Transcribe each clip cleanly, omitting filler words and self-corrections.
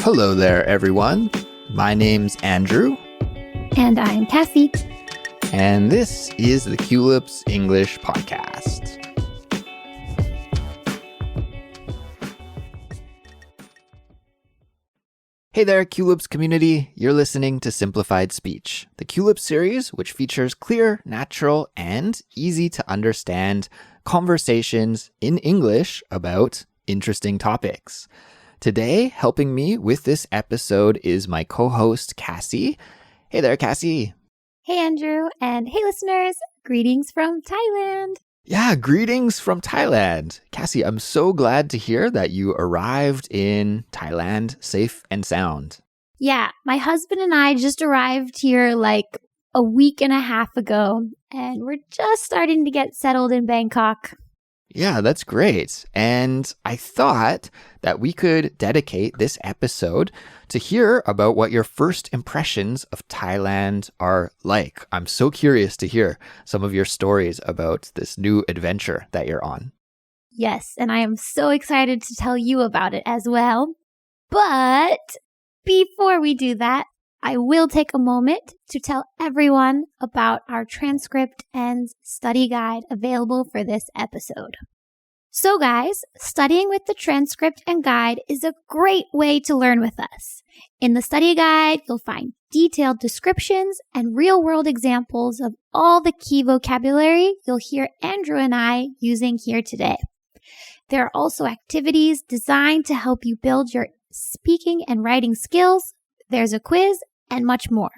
Hello there, everyone. My name's Andrew. And I'm Kassy. And this is the Culips English Podcast. Hey there, Culips community. You're listening to Simplified Speech, the Culips series, which features clear, natural, and easy to understand conversations in English about interesting topics. Today, helping me with this episode is my co-host, Kassy. Hey there, Kassy. Hey, Andrew. And hey, listeners. Greetings from Thailand. Yeah, greetings from Thailand. Kassy, I'm so glad to hear that you arrived in Thailand safe and sound. Yeah, my husband and I just arrived here like a week and a half ago, and we're just starting to get settled in Bangkok. Yeah, that's great. And I thought that we could dedicate this episode to hear about what your first impressions of Thailand are like. I'm so curious to hear some of your stories about this new adventure that you're on. Yes, and I am so excited to tell you about it as well. But before we do that, I will take a moment to tell everyone about our transcript and study guide available for this episode. So guys, studying with the transcript and guide is a great way to learn with us. In the study guide, you'll find detailed descriptions and real-world examples of all the key vocabulary you'll hear Andrew and I using here today. There are also activities designed to help you build your speaking and writing skills. There's a quiz and much more.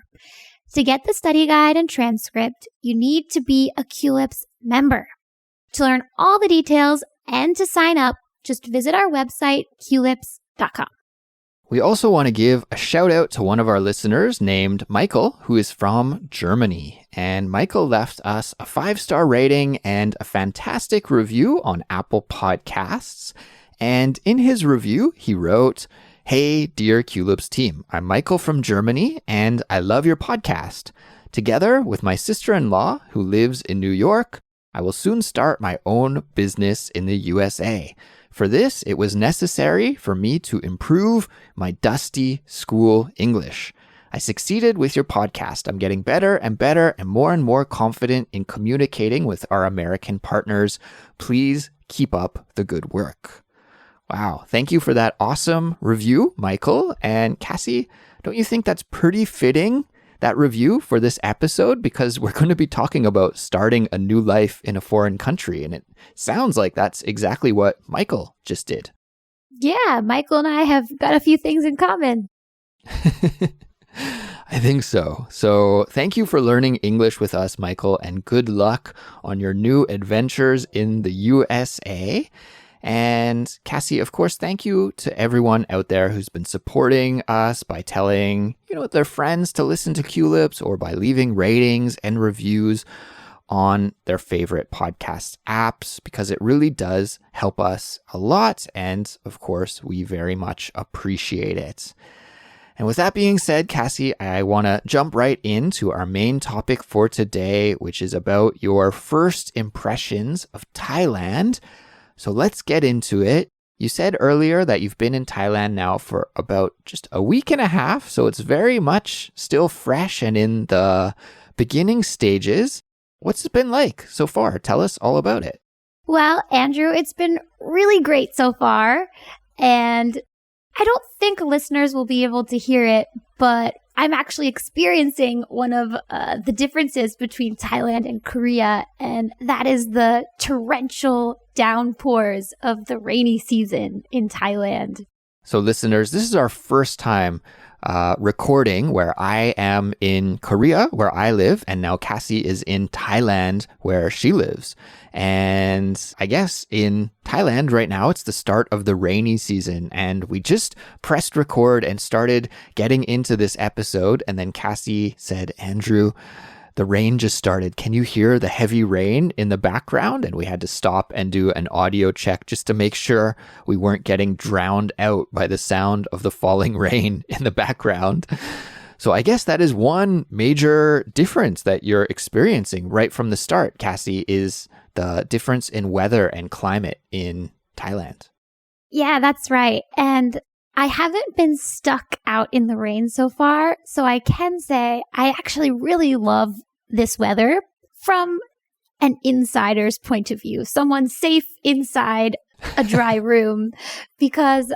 To get the study guide and transcript, you need to be a Culips member. To learn all the details and to sign up, just visit our website, culips.com. We also want to give a shout out to one of our listeners named Michael, who is from Germany. And Michael left us a 5-star rating and a fantastic review on Apple Podcasts. And in his review, he wrote, "Hey, dear Culips team, I'm Michael from Germany, and I love your podcast. Together with my sister-in-law, who lives in New York, I will soon start my own business in the USA. For this, it was necessary for me to improve my dusty school English. I succeeded with your podcast. I'm getting better and more confident in communicating with our American partners. Please keep up the good work." Wow. Thank you for that awesome review, Michael. And Kassy, don't you think that's pretty fitting, that review for this episode? Because we're going to be talking about starting a new life in a foreign country. And it sounds like that's exactly what Michael just did. Yeah, Michael and I have got a few things in common. I think so. So thank you for learning English with us, Michael, and good luck on your new adventures in the USA. And Kassy, of course, thank you to everyone out there who's been supporting us by telling, their friends to listen to Culips or by leaving ratings and reviews on their favorite podcast apps, because it really does help us a lot. And of course, we very much appreciate it. And with that being said, Kassy, I want to jump right into our main topic for today, which is about your first impressions of Thailand. So let's get into it. You said earlier that you've been in Thailand now for about just a week and a half, so it's very much still fresh and in the beginning stages. What's it been like so far? Tell us all about it. Well, Andrew, it's been really great so far, and I don't think listeners will be able to hear it, but I'm actually experiencing one of the differences between Thailand and Korea, and that is the torrential downpours of the rainy season in Thailand. So listeners, this is our first time recording where I am in Korea, where I live, and now Kassy is in Thailand, where she lives. And I guess in Thailand right now, it's the start of the rainy season, and we just pressed record and started getting into this episode. And then Kassy said, "Andrew, the rain just started. Can you hear the heavy rain in the background?" And we had to stop and do an audio check just to make sure we weren't getting drowned out by the sound of the falling rain in the background. So I guess that is one major difference that you're experiencing right from the start, Kassy, is the difference in weather and climate in Thailand. Yeah, that's right. And I haven't been stuck out in the rain so far, so I can say I actually really love this weather from an insider's point of view, someone safe inside a dry room, because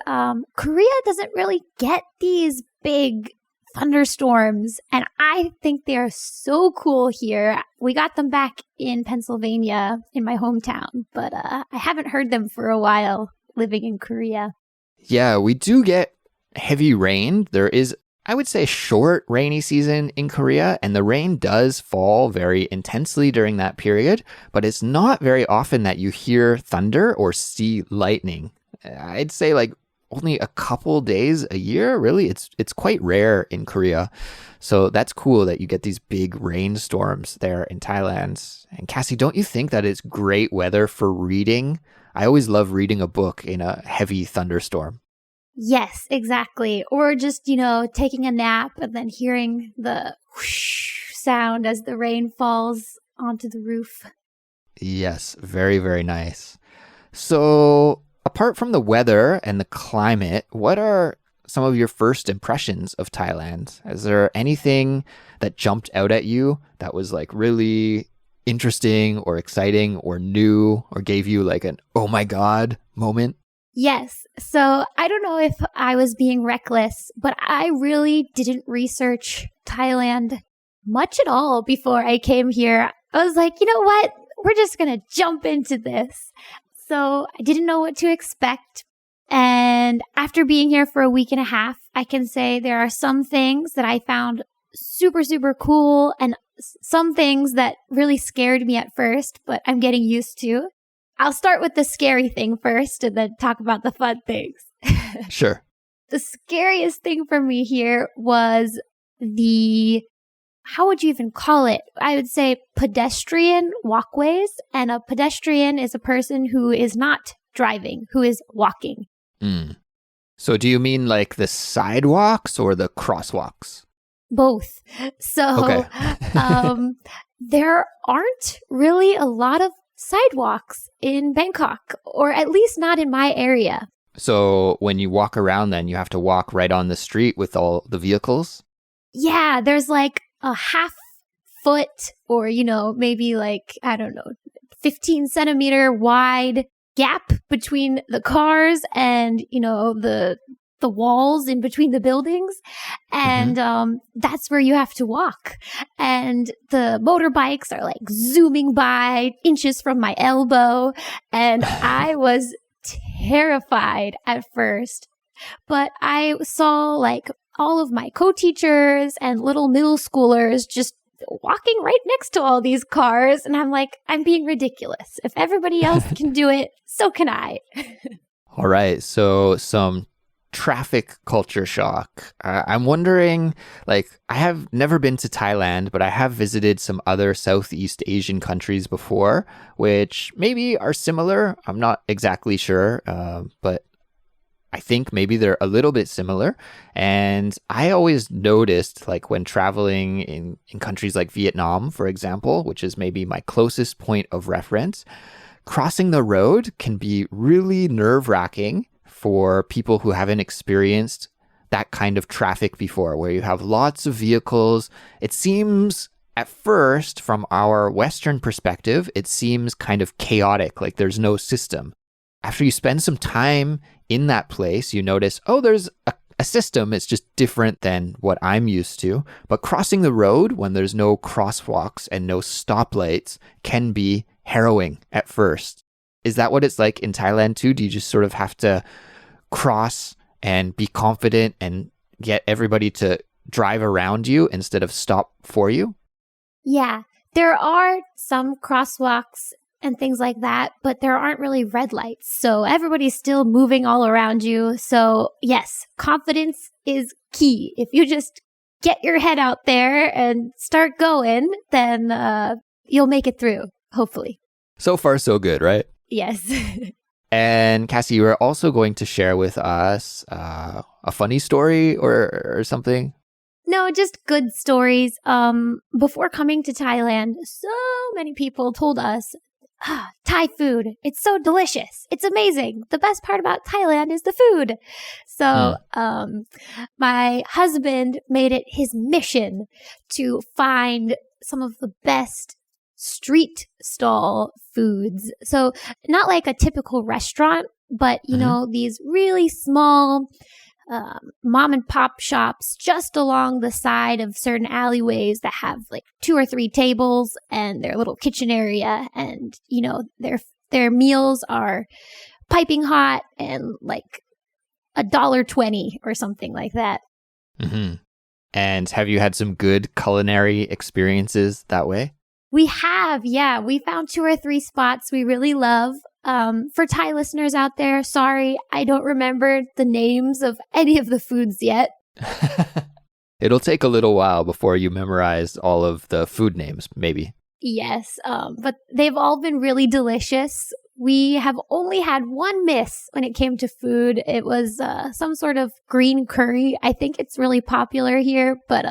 Korea doesn't really get these big thunderstorms, and I think they are so cool here. We got them back in Pennsylvania in my hometown, but I haven't heard them for a while living in Korea. Yeah, we do get heavy rain. There is, I would say, short rainy season in Korea, and the rain does fall very intensely during that period, but it's not very often that you hear thunder or see lightning. I'd say like only a couple days a year, really. It's quite rare in Korea. So that's cool that you get these big rainstorms there in Thailand. And Kassy, don't you think that it's great weather for reading? I always love reading a book in a heavy thunderstorm. Yes, exactly. Or just, taking a nap and then hearing the whoosh sound as the rain falls onto the roof. Yes, very, very nice. So, apart from the weather and the climate, what are some of your first impressions of Thailand? Is there anything that jumped out at you that was like really interesting or exciting or new or gave you like an oh my god moment? Yes. So I don't know if I was being reckless, but I really didn't research Thailand much at all before I came here. I was like, you know what? We're just going to jump into this. So I didn't know what to expect. And after being here for a week and a half, I can say there are some things that I found super, super cool and some things that really scared me at first, but I'm getting used to. I'll start with the scary thing first and then talk about the fun things. Sure. The scariest thing for me here was how would you even call it? I would say pedestrian walkways. And a pedestrian is a person who is not driving, who is walking. Mm. So do you mean like the sidewalks or the crosswalks? Both. So there aren't really a lot of sidewalks in Bangkok, or at least not in my area. So when you walk around, then you have to walk right on the street with all the vehicles? Yeah, there's like a half foot or, maybe like, 15 centimeter wide gap between the cars and, the walls in between the buildings. And that's where you have to walk. And the motorbikes are like zooming by inches from my elbow. And I was terrified at first. But I saw like all of my co-teachers and little middle schoolers just walking right next to all these cars. And I'm like, I'm being ridiculous. If everybody else can do it, so can I. All right. So some traffic culture shock. I'm wondering, like, I have never been to Thailand, but I have visited some other Southeast Asian countries before, which maybe are similar. I'm not exactly sure, but I think maybe they're a little bit similar. And I always noticed, like, when traveling in countries like Vietnam, for example, which is maybe my closest point of reference, crossing the road can be really nerve-wracking for people who haven't experienced that kind of traffic before, where you have lots of vehicles. It seems at first, from our Western perspective, it seems kind of chaotic, like there's no system. After you spend some time in that place, you notice, oh, there's a system. It's just different than what I'm used to. But crossing the road when there's no crosswalks and no stoplights can be harrowing at first. Is that what it's like in Thailand too? Do you just sort of have to cross and be confident and get everybody to drive around you instead of stop for you? Yeah, there are some crosswalks and things like that, but there aren't really red lights. So everybody's still moving all around you. So yes, confidence is key. If you just get your head out there and start going, then you'll make it through, hopefully. So far, so good, right? Yes. And Kassy, you are also going to share with us a funny story or something? No, just good stories. Before coming to Thailand, so many people told us Thai food. It's so delicious. It's amazing. The best part about Thailand is the food. So, my husband made it his mission to find some of the best street stall foods. So not like a typical restaurant, but you know, these really small mom and pop shops just along the side of certain alleyways that have like 2 or 3 tables and their little kitchen area. And, you know, their meals are piping hot and like $1.20 or something like that. Mm-hmm. And have you had some good culinary experiences that way? We have, yeah. We found 2 or 3 spots we really love. For Thai listeners out there, sorry, I don't remember the names of any of the foods yet. It'll take a little while before you memorize all of the food names, maybe. Yes, but they've all been really delicious. We have only had one miss when it came to food. It was some sort of green curry. I think it's really popular here, but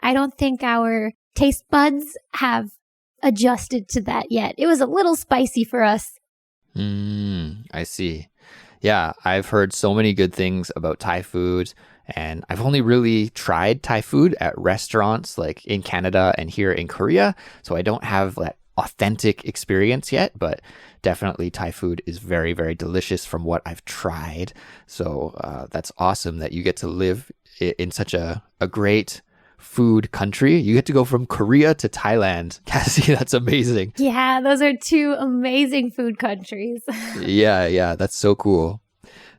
I don't think our taste buds have adjusted to that yet. It was a little spicy for us. I see. Yeah, I've heard so many good things about Thai food, and I've only really tried Thai food at restaurants like in Canada and here in Korea, so I don't have that authentic experience yet, but definitely Thai food is very, very delicious from what I've tried. So that's awesome that you get to live in such a great food country. You get to go from Korea to Thailand. Kassy, that's amazing. Yeah, those are 2 amazing food countries. Yeah, that's so cool.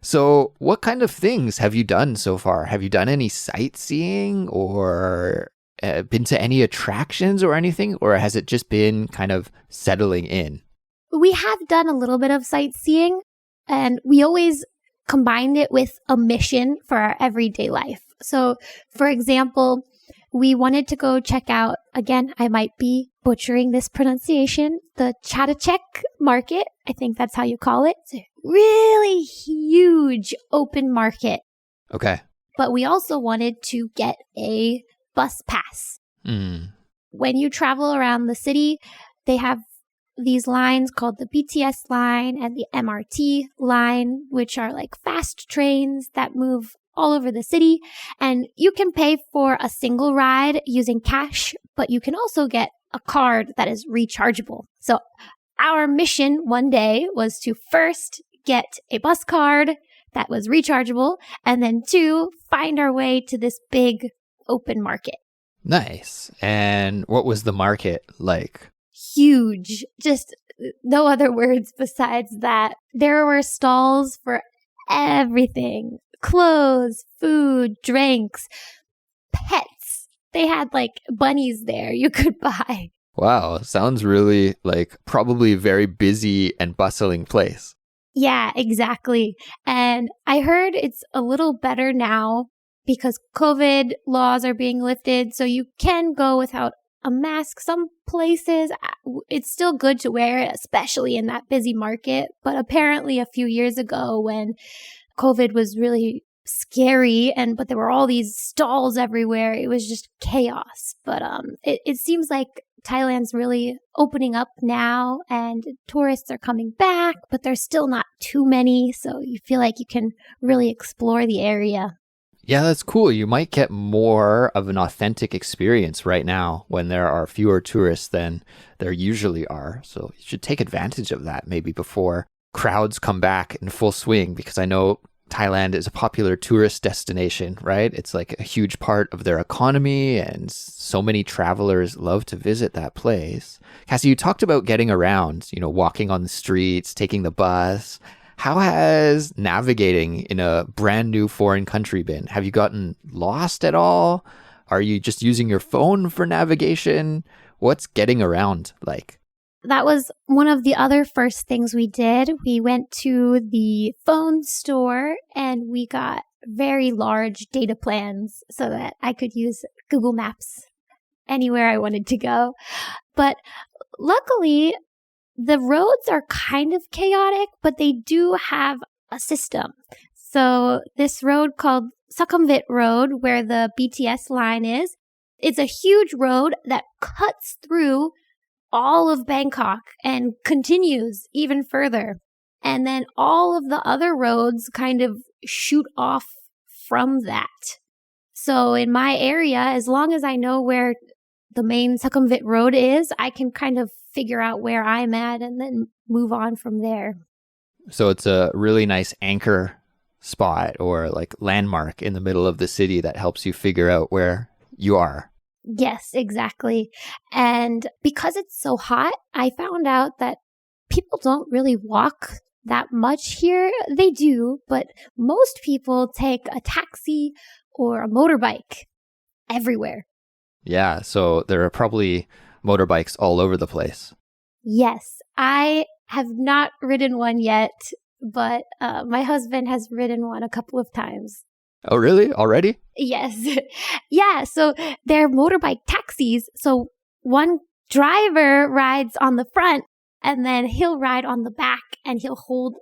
So what kind of things have you done so far? Have you done any sightseeing or been to any attractions or anything? Or has it just been kind of settling in? We have done a little bit of sightseeing, and we always combined it with a mission for our everyday life. So, for example, we wanted to go check out, again, I might be butchering this pronunciation, the Chatuchak market. I think that's how you call it. It's a really huge open market. Okay. But we also wanted to get a bus pass. When you travel around the city, they have these lines called the BTS line and the MRT line, which are like fast trains that move all over the city. And you can pay for a single ride using cash, but you can also get a card that is rechargeable. So our mission one day was to first get a bus card that was rechargeable, and then 2, find our way to this big open market. Nice. And what was the market like? Huge. Just no other words besides that. There were stalls for everything. Clothes, food, drinks, pets. They had like bunnies there you could buy. Wow, sounds really like probably a very busy and bustling place. Yeah, exactly. And I heard it's a little better now because COVID laws are being lifted, so you can go without a mask. Some places, it's still good to wear it, especially in that busy market. But apparently a few years ago when COVID was really scary but there were all these stalls everywhere, it was just chaos. But it seems like Thailand's really opening up now and tourists are coming back, but there's still not too many, so you feel like you can really explore the area. Yeah, that's cool. You might get more of an authentic experience right now when there are fewer tourists than there usually are. So you should take advantage of that maybe before crowds come back in full swing, because I know Thailand is a popular tourist destination, right? It's like a huge part of their economy and so many travelers love to visit that place. Kassy, you talked about getting around, walking on the streets, taking the bus. How has navigating in a brand new foreign country been? Have you gotten lost at all? Are you just using your phone for navigation? What's getting around like? That was one of the other first things we did. We went to the phone store and we got very large data plans so that I could use Google Maps anywhere I wanted to go. But luckily, the roads are kind of chaotic, but they do have a system. So this road called Sukhumvit Road, where the BTS line is, it's a huge road that cuts through all of Bangkok and continues even further. And then all of the other roads kind of shoot off from that. So in my area, as long as I know where the main Sukhumvit road is, I can kind of figure out where I'm at and then move on from there. So it's a really nice anchor spot or like landmark in the middle of the city that helps you figure out where you are. Yes, exactly. And because it's so hot, I found out that people don't really walk that much here. They do, but most people take a taxi or a motorbike everywhere. Yeah, so there are probably motorbikes all over the place. Yes, I have not ridden one yet, but my husband has ridden one a couple of times. Oh, really? Already? Yes. Yeah, so they're motorbike taxis. So one driver rides on the front and then he'll ride on the back and he'll hold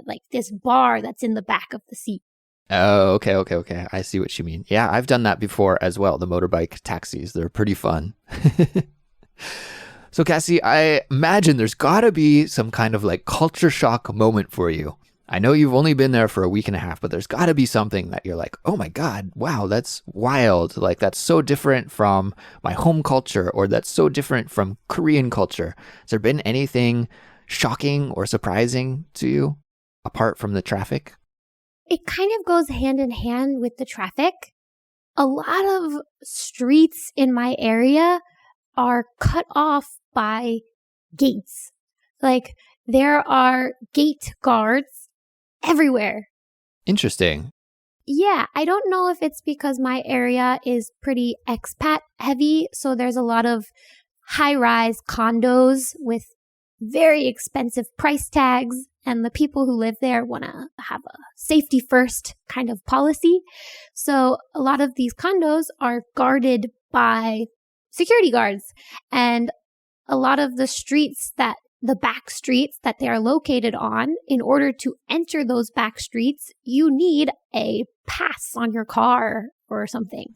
like this bar that's in the back of the seat. Oh, okay. I see what you mean. Yeah, I've done that before as well. The motorbike taxis, they're pretty fun. So, Kassy, I imagine there's got to be some kind of like culture shock moment for you. I know you've only been there for a week and a half, but there's got to be something that you're like, oh my God, wow, that's wild. Like, that's so different from my home culture, or that's so different from Korean culture. Has there been anything shocking or surprising to you apart from the traffic? It kind of goes hand in hand with the traffic. A lot of streets in my area are cut off by gates. Like, there are gate guards everywhere. Interesting. Yeah, I don't know if it's because my area is pretty expat heavy, so there's a lot of high-rise condos with very expensive price tags, and the people who live there want to have a safety first kind of policy. So a lot of these condos are guarded by security guards, and a lot of the back streets that they are located on, in order to enter those back streets, you need a pass on your car or something.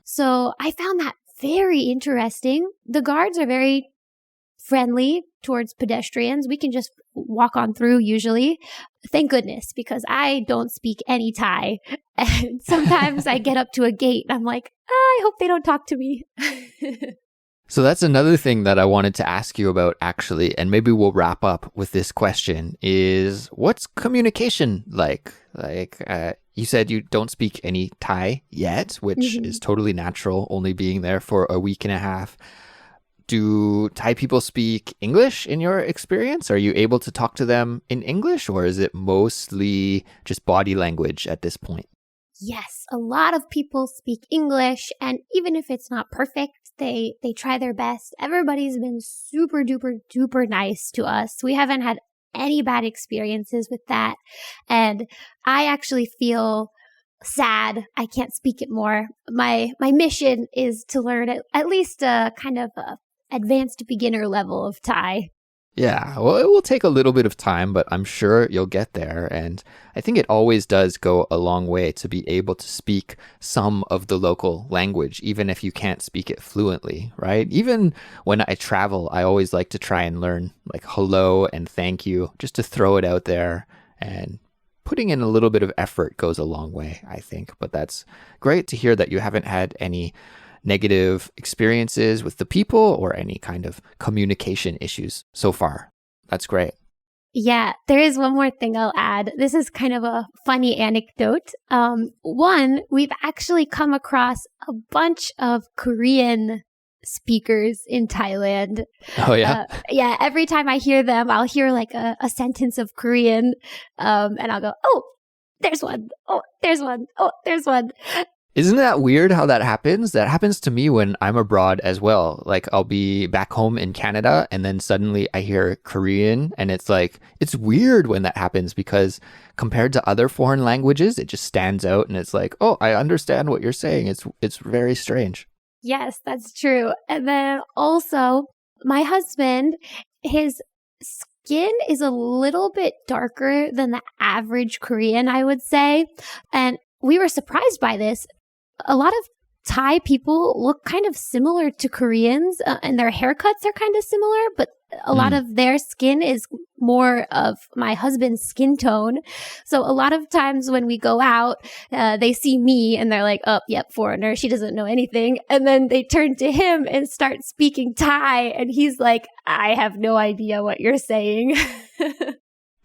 So I found that very interesting. The guards are very friendly towards pedestrians. We can just walk on through usually. Thank goodness, because I don't speak any Thai. And sometimes I get up to a gate and I'm like, I hope they don't talk to me. So that's another thing that I wanted to ask you about, actually, and maybe we'll wrap up with this question, is what's communication like? You said you don't speak any Thai yet, which is totally natural, only being there for a week and a half. Do Thai people speak English in your experience? Are you able to talk to them in English, or is it mostly just body language at this point? Yes, a lot of people speak English, and even if it's not perfect, they try their best. Everybody's been super duper duper nice to us. We haven't had any bad experiences with that. And I actually feel sad I can't speak it more. My mission is to learn at least a kind of a advanced beginner level of Thai. Yeah, well, it will take a little bit of time, but I'm sure you'll get there. And I think it always does go a long way to be able to speak some of the local language, even if you can't speak it fluently, right? Even when I travel, I always like to try and learn like hello and thank you, just to throw it out there. And putting in a little bit of effort goes a long way, I think. But that's great to hear that you haven't had any negative experiences with the people or any kind of communication issues so far. That's great. Yeah, there is one more thing I'll add. This is kind of a funny anecdote. One, we've actually come across a bunch of Korean speakers in Thailand. Oh, yeah? Yeah, every time I hear them, I'll hear like a sentence of Korean, and I'll go, oh, there's one. Oh, there's one. Oh, there's one. Isn't that weird how that happens? That happens to me when I'm abroad as well. Like, I'll be back home in Canada and then suddenly I hear Korean, and it's like, it's weird when that happens because compared to other foreign languages, it just stands out and it's like, oh, I understand what you're saying. It's very strange. Yes, that's true. And then also, my husband, his skin is a little bit darker than the average Korean, I would say. And we were surprised by this. A lot of Thai people look kind of similar to Koreans, and their haircuts are kind of similar, but a lot of their skin is more of my husband's skin tone. So a lot of times when we go out, they see me and they're like, oh, yep, foreigner. She doesn't know anything. And then they turn to him and start speaking Thai. And he's like, I have no idea what you're saying.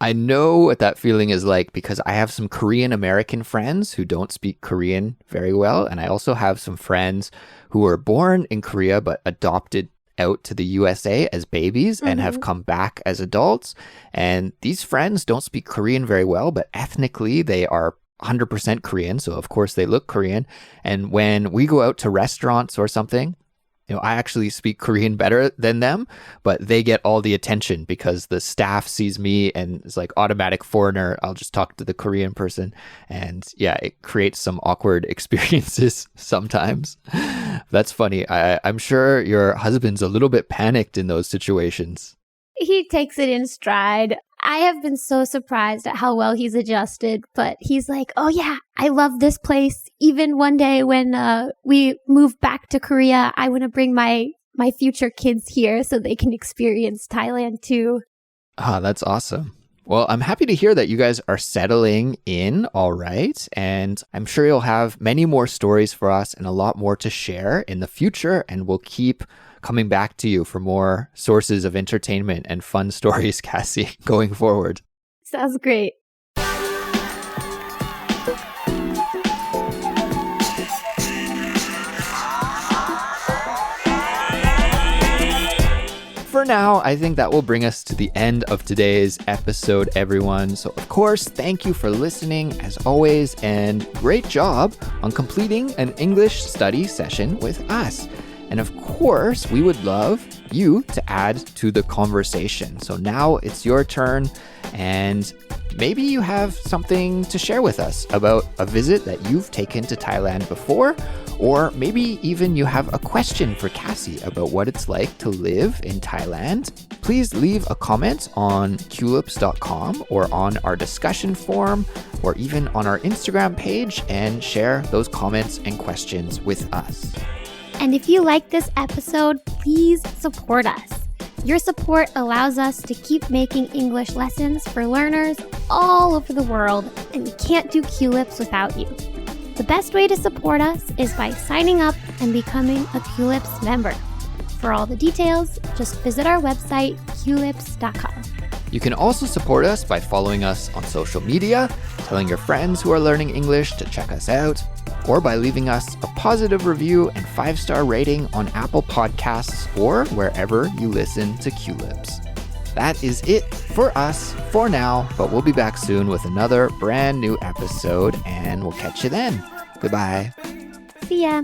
I know what that feeling is like because I have some Korean American friends who don't speak Korean very well. And I also have some friends who were born in Korea but adopted out to the USA as babies and have come back as adults. And these friends don't speak Korean very well, but ethnically they are 100% Korean. So of course they look Korean. And when we go out to restaurants or something, I actually speak Korean better than them, but they get all the attention because the staff sees me and it's like automatic foreigner. I'll just talk to the Korean person. And yeah, it creates some awkward experiences sometimes. That's funny. I'm sure your husband's a little bit panicked in those situations. He takes it in stride. I have been so surprised at how well he's adjusted, but he's like, oh yeah, I love this place. Even one day when we move back to Korea, I want to bring my future kids here so they can experience Thailand too. Ah, that's awesome. Well, I'm happy to hear that you guys are settling in all right. And I'm sure you'll have many more stories for us and a lot more to share in the future. And we'll keep coming back to you for more sources of entertainment and fun stories, Kassy, going forward. Sounds great. For now, I think that will bring us to the end of today's episode, everyone. So, of course, thank you for listening as always, and great job on completing an English study session with us. And of course, we would love you to add to the conversation. So now it's your turn, and maybe you have something to share with us about a visit that you've taken to Thailand before, or maybe even you have a question for Kassy about what it's like to live in Thailand. Please leave a comment on culips.com or on our discussion forum, or even on our Instagram page, and share those comments and questions with us. And if you like this episode, please support us. Your support allows us to keep making English lessons for learners all over the world, and we can't do Culips without you. The best way to support us is by signing up and becoming a Culips member. For all the details, just visit our website, culips.com. You can also support us by following us on social media, telling your friends who are learning English to check us out, or by leaving us a positive review and 5-star rating on Apple Podcasts or wherever you listen to Culips. That is it for us for now, but we'll be back soon with another brand new episode, and we'll catch you then. Goodbye. See ya.